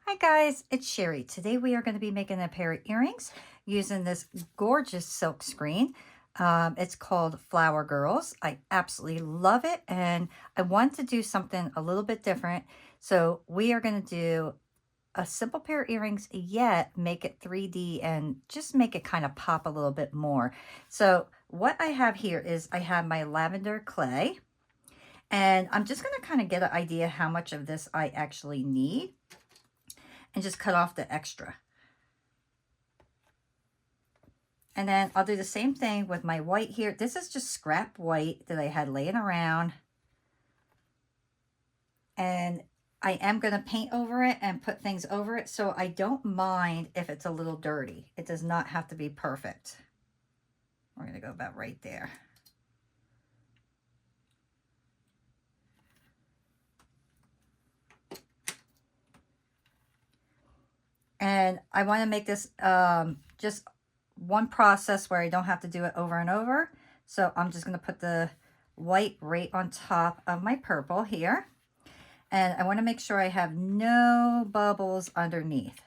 Hi guys, it's Sherry. Today we are going to be making a pair of earrings using this gorgeous silk screen. It's called Flower Girls. I absolutely love it and I want to do something a little bit different. So we are going to do a simple pair of earrings, yet make it 3D and just make it kind of pop a little bit more. So what I have here is I have my lavender clay, and I'm just going to kind of get an idea how much of this I actually need and just cut off the extra. And then I'll do the same thing with my white here. This is just scrap white that I had laying around. And I am going to paint over it and put things over it, so I don't mind if it's a little dirty. It does not have to be perfect. We're going to go about right there. And I want to make this just one process where I don't have to do it over and over. So I'm just going to put the white right on top of my purple here. And I want to make sure I have no bubbles underneath.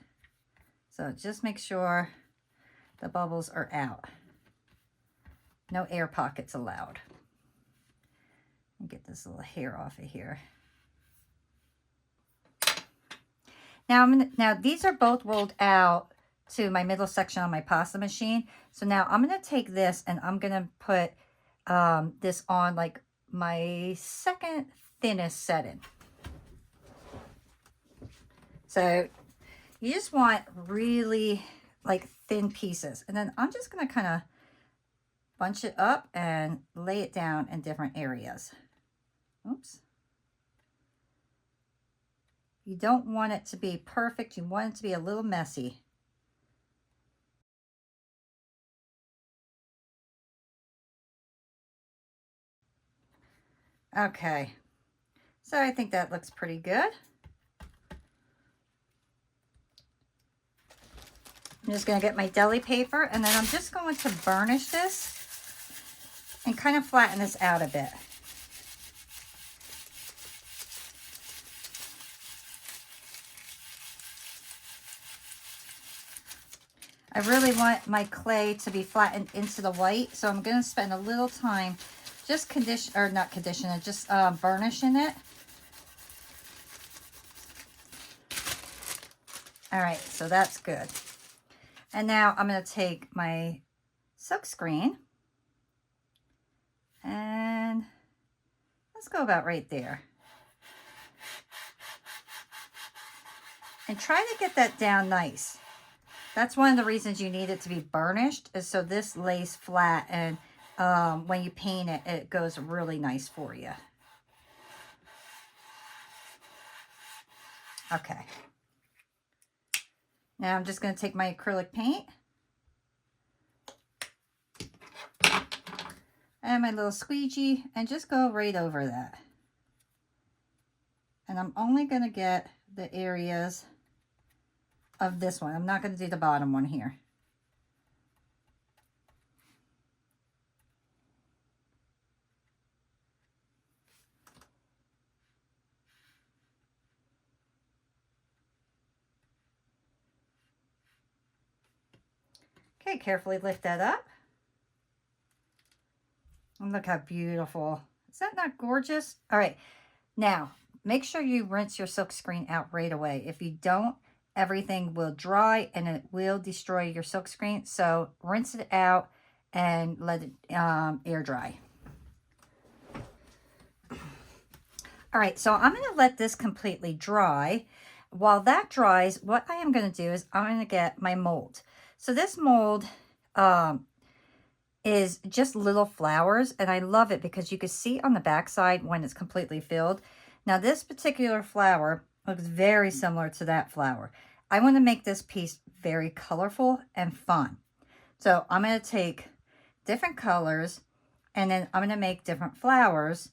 So just make sure the bubbles are out. No air pockets allowed. Get this little hair off of here. Now these are both rolled out to my middle section on my pasta machine. So now I'm going to take this and I'm going to put this on like my second thinnest setting. So you just want really like thin pieces. And then I'm just going to kind of bunch it up and lay it down in different areas. Oops. You don't want it to be perfect. You want it to be a little messy. Okay. So I think that looks pretty good. I'm just going to get my deli paper, and then I'm just going to burnish this and kind of flatten this out a bit. I really want my clay to be flattened into the white, so I'm going to spend a little time just burnishing it. All right, so that's good. And now I'm going to take my Silkscreen and let's go about right there. And try to get that down nice. That's one of the reasons you need it to be burnished, is so this lays flat, and when you paint it, it goes really nice for you. Okay. Now I'm just going to take my acrylic paint and my little squeegee and just go right over that. And I'm only going to get the areas of this one. I'm not going to do the bottom one here. Okay, carefully lift that up. And look how beautiful. Is that not gorgeous? All right, now make sure you rinse your silk screen out right away. If you don't, everything will dry and it will destroy your silk screen. So rinse it out and let it air dry. All right, so I'm going to let this completely dry. While that dries, what I am going to do is I'm going to get my mold. So this mold is just little flowers, and I love it because you can see on the back side when it's completely filled. Now this particular flower looks very similar to that flower. I want to make this piece very colorful and fun. So I'm going to take different colors and then I'm going to make different flowers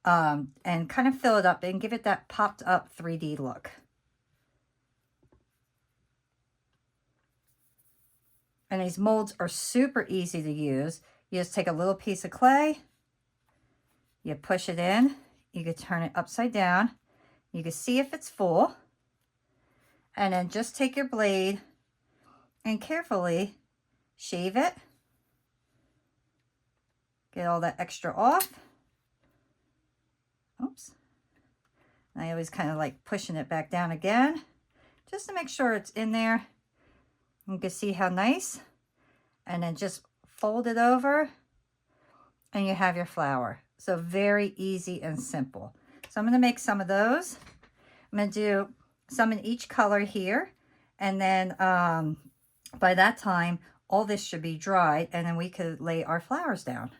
and kind of fill it up and give it that popped up 3D look. And these molds are super easy to use. You just take a little piece of clay, you push it in, you can turn it upside down, you can see if it's full, And then just take your blade and carefully shave it. Get all that extra off. Oops. And I always kind of like pushing it back down again, just to make sure it's in there. You can see how nice. And then just fold it over and you have your flower. So very easy and simple. So I'm going to make some of those. I'm going to do some in each color here. And then by that time, all this should be dried and then we could lay our flowers down.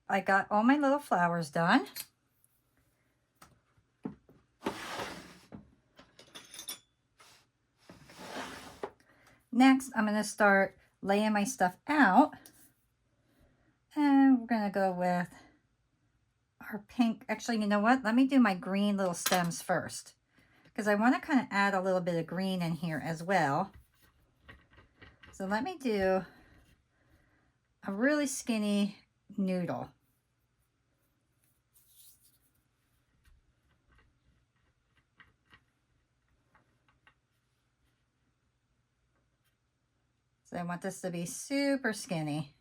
I got all my little flowers done. Next, I'm going to start laying my stuff out. And we're going to go with our pink. Actually, you know what? Let me do my green little stems first, because I want to kind of add a little bit of green in here as well. So let me do a really skinny noodle. So I want this to be super skinny.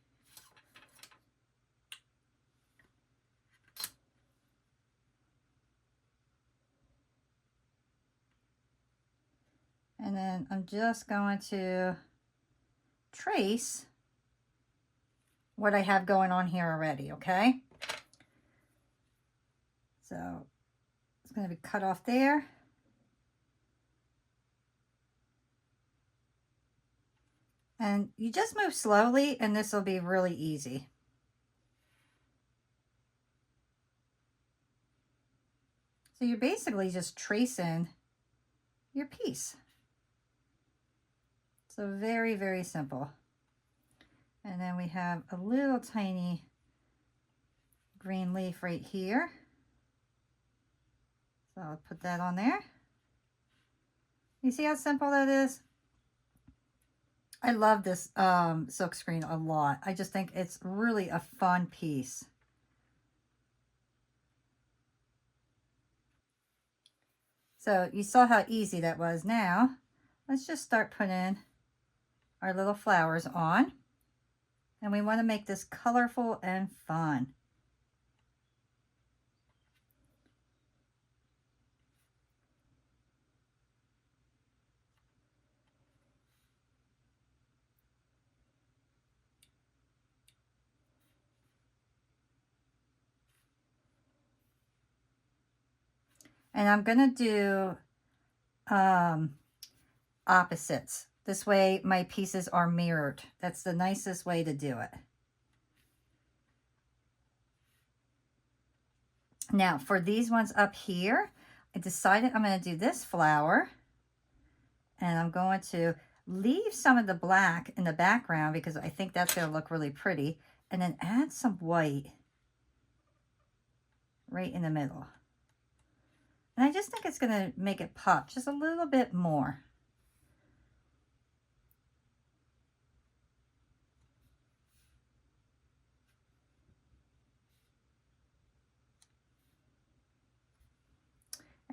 And then I'm just going to trace what I have going on here already, okay? So it's going to be cut off there. And you just move slowly and this will be really easy. So you're basically just tracing your piece. So very, very simple. And then we have a little tiny green leaf right here. So I'll put that on there. You see how simple that is? I love this silkscreen a lot. I just think it's really a fun piece. So you saw how easy that was. Now, let's just start putting our little flowers on. And we want to make this colorful and fun. And I'm going to do opposites. This way my pieces are mirrored. That's the nicest way to do it. Now for these ones up here, I decided I'm going to do this flower. And I'm going to leave some of the black in the background because I think that's going to look really pretty. And then add some white right in the middle. And I just think it's going to make it pop just a little bit more.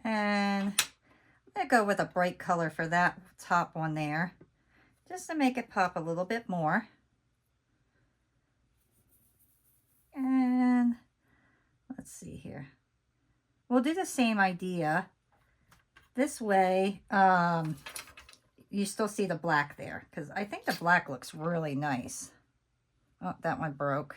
And I'm going to go with a bright color for that top one there, just to make it pop a little bit more. And let's see here. We'll do the same idea. This way, you still see the black there, because I think the black looks really nice. Oh, that one broke.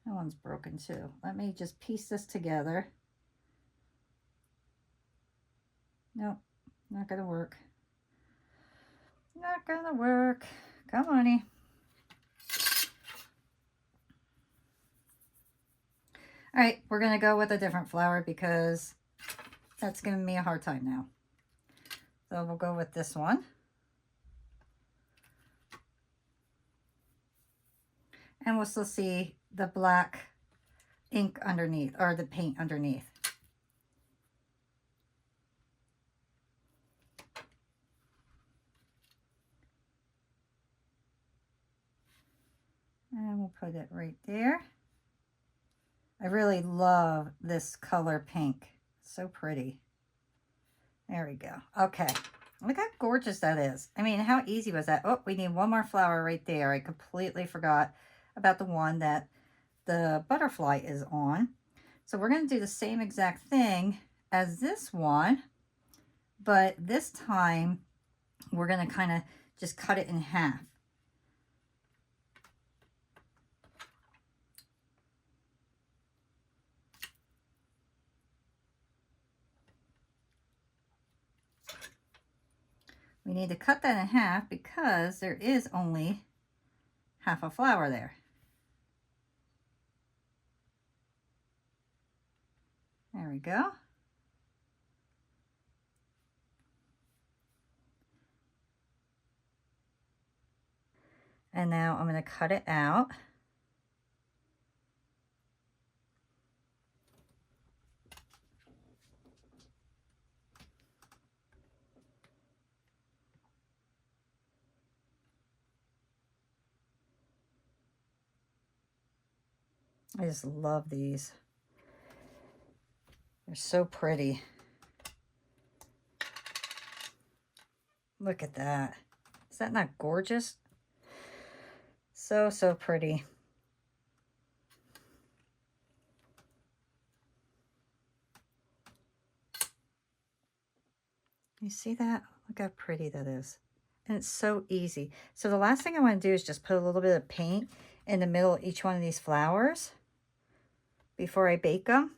That one's broken too. Let me just piece this together. Nope, not gonna work. Not gonna work. Come on, honey. All right, we're gonna go with a different flower because that's giving me a hard time now. So we'll go with this one. And we'll still see the black ink underneath, or the paint underneath. And we'll put it right there. I really love this color pink. So pretty. There we go. Okay. Look how gorgeous that is. I mean, how easy was that? Oh, we need one more flower right there. I completely forgot about the one that the butterfly is on. So we're going to do the same exact thing as this one, but this time we're going to kind of just cut it in half. We need to cut that in half because there is only half a flower there. There we go. And now I'm going to cut it out. I just love these. They're so pretty. Look at that. Is that not gorgeous? So, so pretty. You see that? Look how pretty that is. And it's so easy. So the last thing I want to do is just put a little bit of paint in the middle of each one of these flowers before I bake them.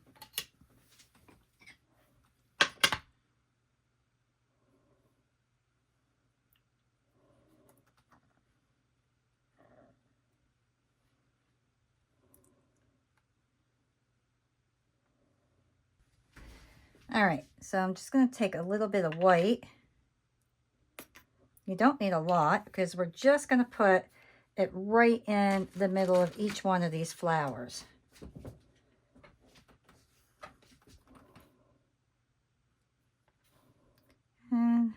All right, so I'm just going to take a little bit of white. You don't need a lot because we're just going to put it right in the middle of each one of these flowers. And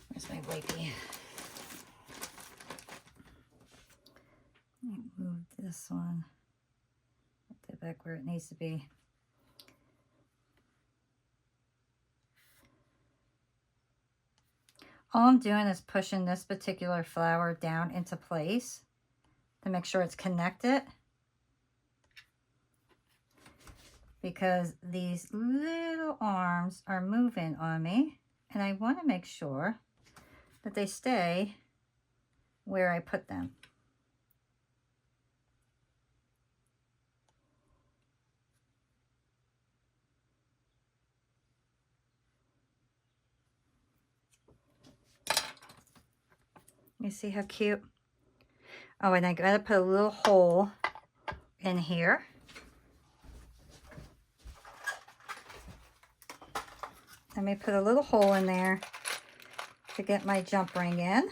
where's my wipey? Move this one. Put it back where it needs to be. All I'm doing is pushing this particular flower down into place to make sure it's connected, because these little arms are moving on me and I want to make sure that they stay where I put them. You see how cute? Oh, and I gotta put a little hole in here. Let me put a little hole in there to get my jump ring in.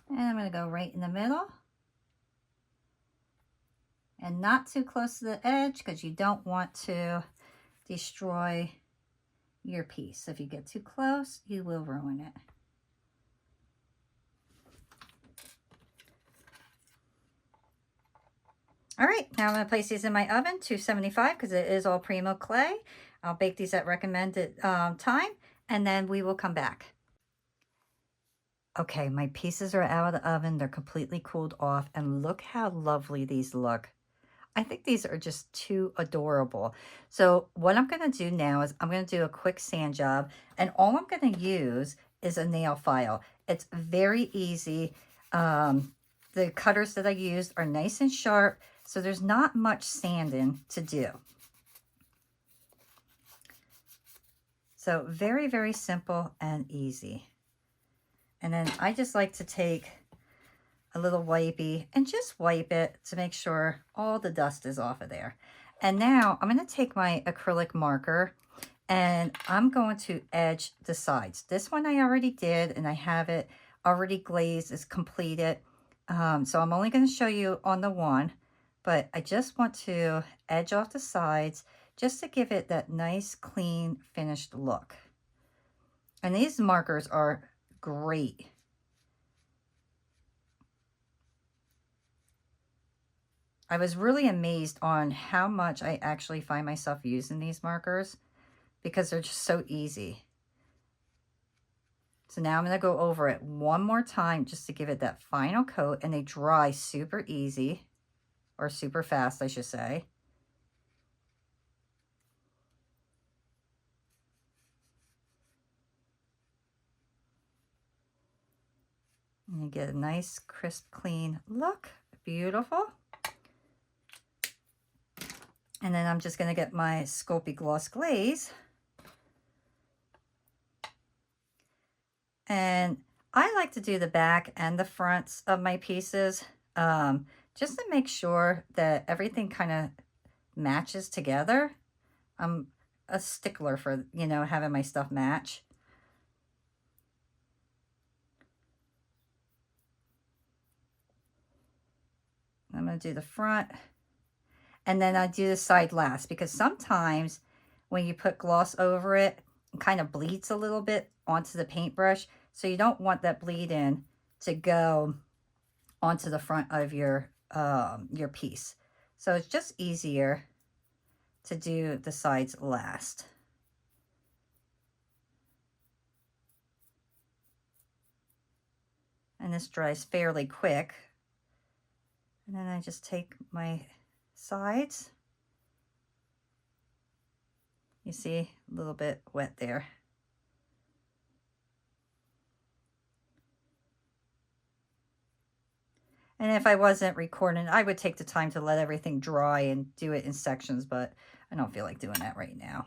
And I'm gonna go right in the middle. And not too close to the edge because you don't want to destroy your piece. If you get too close, you will ruin it. All right, now I'm going to place these in my oven, 275, because it is all Primo clay. I'll bake these at recommended time, and then we will come back. Okay, my pieces are out of the oven. They're completely cooled off, and look how lovely these look. I think these are just too adorable. So what I'm going to do now is I'm going to do a quick sand job, and all I'm going to use is a nail file. It's very easy. The cutters that I used are nice and sharp, so there's not much sanding to do. So very, very simple and easy. And then I just like to take a little wipey and just wipe it to make sure all the dust is off of there. And now I'm going to take my acrylic marker and I'm going to edge the sides. This one I already did, and I have it already glazed, is completed. So I'm only going to show you on the one, but I just want to edge off the sides just to give it that nice, clean, finished look. And these markers are great. I was really amazed on how much I actually find myself using these markers because they're just so easy. So now I'm going to go over it one more time just to give it that final coat, and they dry super easy, or super fast, I should say. And you get a nice, crisp, clean look. Beautiful. And then I'm just going to get my Sculpey Gloss Glaze. And I like to do the back and the fronts of my pieces just to make sure that everything kind of matches together. I'm a stickler for, you know, having my stuff match. I'm going to do the front, and then I do the side last, because sometimes when you put gloss over it, it kind of bleeds a little bit onto the paintbrush. So you don't want that bleed in to go onto the front of your piece. So it's just easier to do the sides last. And this dries fairly quick. And then I just take my sides. You see, a little bit wet there. And if I wasn't recording, I would take the time to let everything dry and do it in sections, but I don't feel like doing that right now.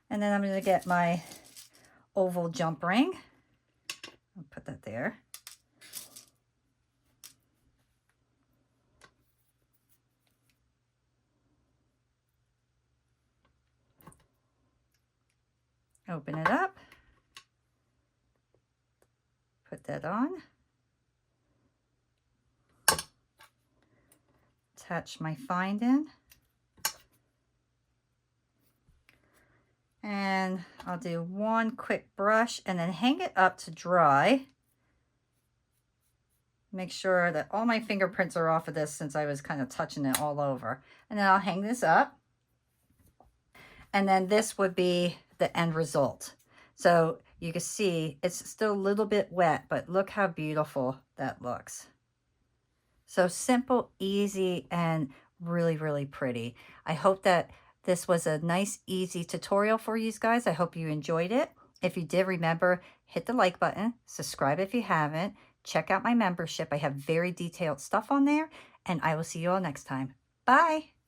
And then I'm going to get my oval jump ring. I'll put that there. Open it up. Put that on. Attach my finding. And I'll do one quick brush and then hang it up to dry. Make sure that all my fingerprints are off of this since I was kind of touching it all over. And then I'll hang this up. And then this would be the end result. So you can see it's still a little bit wet, but look how beautiful that looks. So simple, easy, and really, really pretty. I hope that this was a nice, easy tutorial for you guys. I hope you enjoyed it. If you did, remember, hit the like button, subscribe if you haven't, check out my membership. I have very detailed stuff on there, and I will see you all next time. Bye.